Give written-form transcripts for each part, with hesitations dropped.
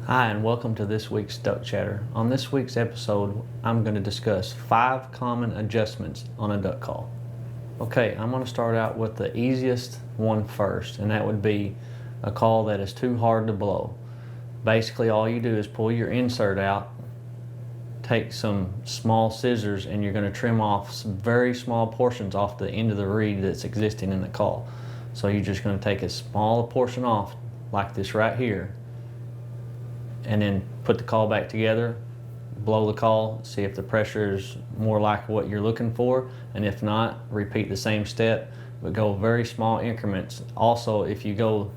Hi, and welcome to this week's Duck Chatter. On this week's episode, I'm going to discuss 5 common adjustments on a duck call. Okay, I'm going to start out with the easiest one first, and that would be a call that is too hard to blow. Basically, all you do is pull your insert out, take some small scissors, and you're going to trim off some very small portions off the end of the reed that's existing in the call. So you're just going to take a small portion off, like this right here, and then put the call back together, blow the call, see if the pressure is more like what you're looking for, and if not, repeat the same step, but go very small increments. Also, if you go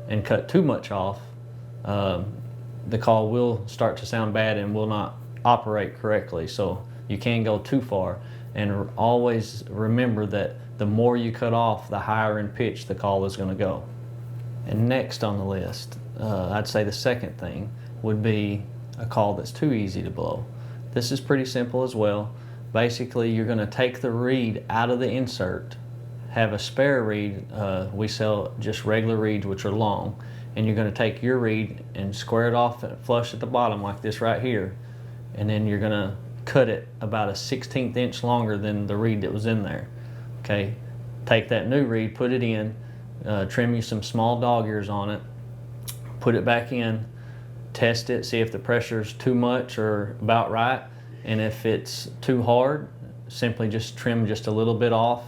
and cut too much off, the call will start to sound bad and will not operate correctly, so you can't go too far. And always remember that the more you cut off, the higher in pitch the call is going to go. And next on the list, I'd say the second thing would be a call that's too easy to blow. This is pretty simple as well. Basically, you're going to take the reed out of the insert, have a spare reed. We sell just regular reeds, which are long, and you're going to take your reed and square it off flush at the bottom like this right here, and then you're going to cut it about a 1/16 inch longer than the reed that was in there. Okay, take that new reed, put it in, trim you some small dog ears on it, put it back in, test it, see if the pressure's too much or about right, and if it's too hard, simply just trim just a little bit off,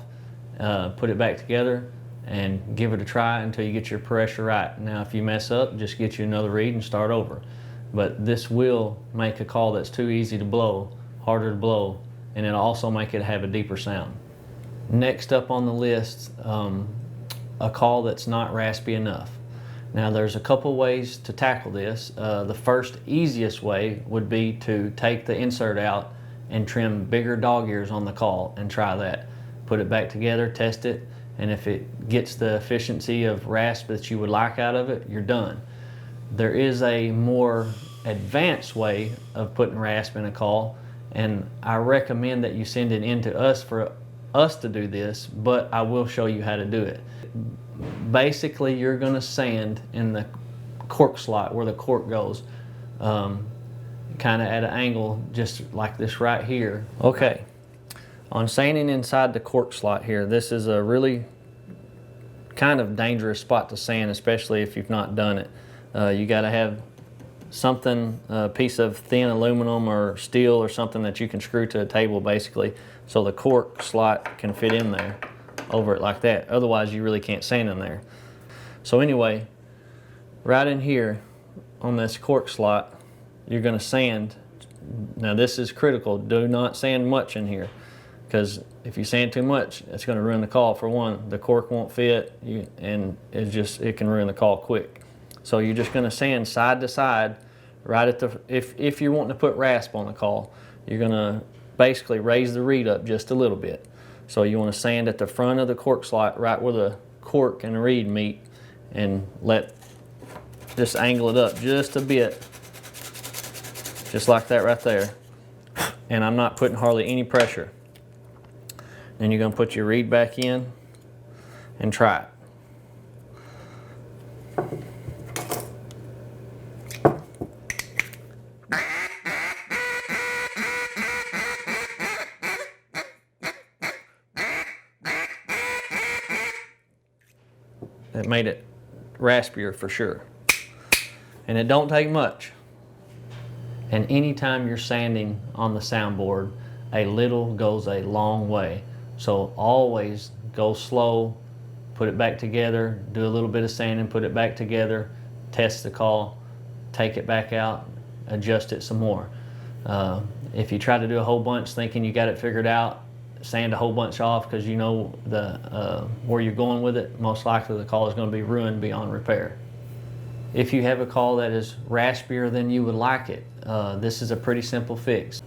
put it back together, and give it a try until you get your pressure right. Now if you mess up, just get you another reed and start over. But this will make a call that's too easy to blow harder to blow, and it'll also make it have a deeper sound. Next up on the list, a call that's not raspy enough. Now there's a couple ways to tackle this. The first easiest way would be to take the insert out and trim bigger dog ears on the call and try that. Put it back together, test it, and if it gets the efficiency of rasp that you would like out of it, you're done. There is a more advanced way of putting rasp in a call, and I recommend that you send it in to us for us to do this, but I will show you how to do it. Basically, you're going to sand in the cork slot where the cork goes, kind of at an angle just like this right here. Okay, on sanding inside the cork slot here, this is a really kind of dangerous spot to sand, especially if you've not done it. You got to have something, a piece of thin aluminum or steel or something that you can screw to a table basically, so the cork slot can fit in there over it like that. Otherwise you really can't sand in there. So anyway, right in here on this cork slot, you're going to sand. Now this is critical. Do not sand much in here, because if you sand too much, it's going to ruin the call. For one, the cork won't fit, and it can ruin the call quick. So you're just going to sand side to side, right at the, if you're wanting to put rasp on the call, you're going to basically raise the reed up just a little bit. So you want to sand at the front of the cork slot, right where the cork and the reed meet, and just angle it up just a bit, just like that right there. And I'm not putting hardly any pressure. Then you're going to put your reed back in and try it. It made it raspier for sure. And it don't take much. And anytime you're sanding on the soundboard, a little goes a long way. So always go slow, put it back together, do a little bit of sanding, put it back together, test the call, take it back out, adjust it some more. If you try to do a whole bunch thinking you got it figured out, sand a whole bunch off because you know where you're going with it, most likely the call is going to be ruined beyond repair. If you have a call that is raspier than you would like it, this is a pretty simple fix.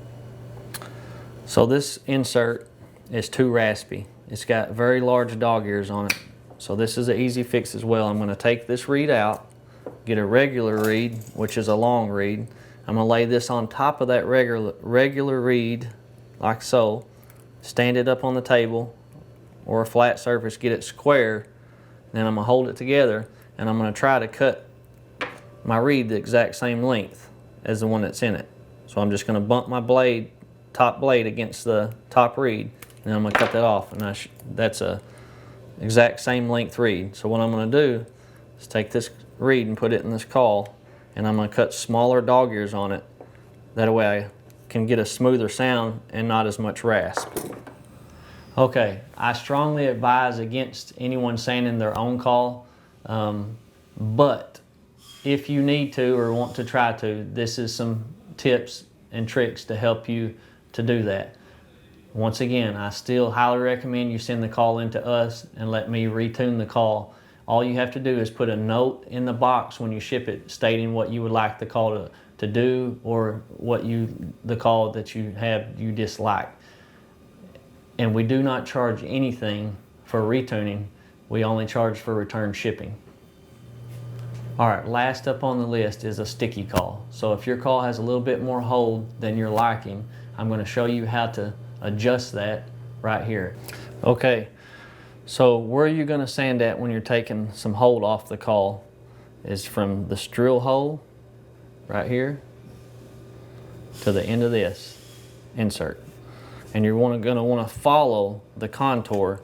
So this insert is too raspy. It's got very large dog ears on it. So this is an easy fix as well. I'm going to take this reed out, get a regular reed, which is a long reed. I'm going to lay this on top of that regular reed, like so. stand it up on the table or a flat surface, get it square. Then I'm gonna hold it together and I'm gonna try to cut my reed the exact same length as the one that's in it. So I'm just gonna bump my blade, top blade against the top reed, and I'm gonna cut that off. And that's a exact same length reed. So what I'm gonna do is take this reed and put it in this caul, and I'm gonna cut smaller dog ears on it. That way I can get a smoother sound and not as much rasp. Okay, I strongly advise against anyone sanding their own caul, but if you need to or want to try to, this is some tips and tricks to help you to do that. Once again, I still highly recommend you send the caul in to us and let me retune the caul. All you have to do is put a note in the box when you ship it stating what you would like the caul to do, or what the caul that you dislike. And we do not charge anything for retuning. We only charge for return shipping. All right, last up on the list is a sticky caul. So if your caul has a little bit more hold than you're liking, I'm going to show you how to adjust that right here. Okay, so where you're going to sand at when you're taking some hold off the caul is from this drill hole right here to the end of this insert. And you're going to want to follow the contour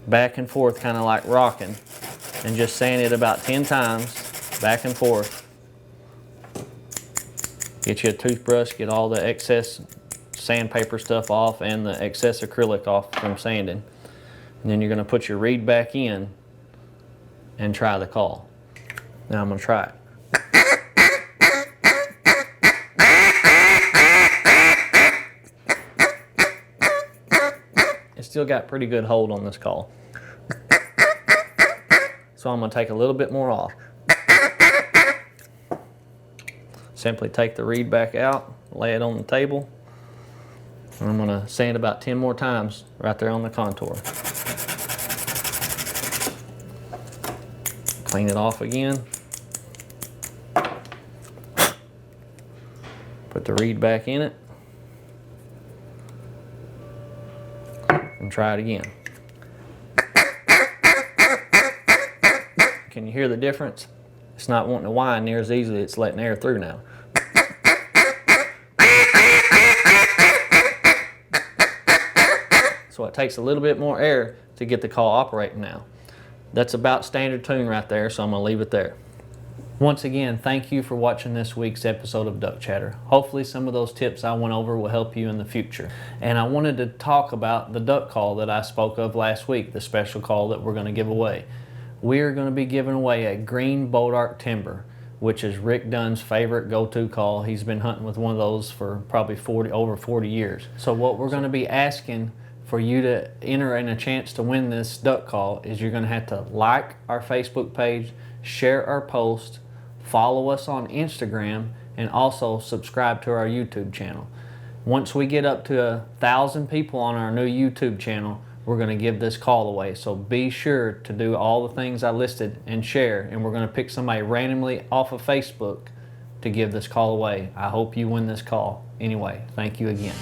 back and forth, kind of like rocking, and just sand it about 10 times back and forth. Get you a toothbrush, get all the excess sandpaper stuff off and the excess acrylic off from sanding. And then you're going to put your reed back in and try the caul. Now I'm going to try it. It's still got pretty good hold on this caul. So I'm going to take a little bit more off. Simply take the reed back out, lay it on the table, and I'm going to sand about 10 more times right there on the contour. Clean it off again. Put the reed back in it. And try it again. Can you hear the difference? It's not wanting to wind near as easily, it's letting air through now. So it takes a little bit more air to get the caul operating now. That's about standard tune right there, so I'm going to leave it there. Once again, thank you for watching this week's episode of Duck Chatter. Hopefully some of those tips I went over will help you in the future. And I wanted to talk about the duck call that I spoke of last week, the special call that we're going to give away. We are going to be giving away a green Bodark timber, which is Rick Dunn's favorite go-to call. He's been hunting with one of those for probably over 40 years. So what we're going to be asking for you to enter in a chance to win this duck call is you're going to have to like our Facebook page, share our post, follow us on Instagram, and also subscribe to our YouTube channel. Once we get up to 1,000 people on our new YouTube channel, we're going to give this call away. So be sure to do all the things I listed and share, and we're going to pick somebody randomly off of Facebook to give this call away. I hope you win this call. Anyway, thank you again.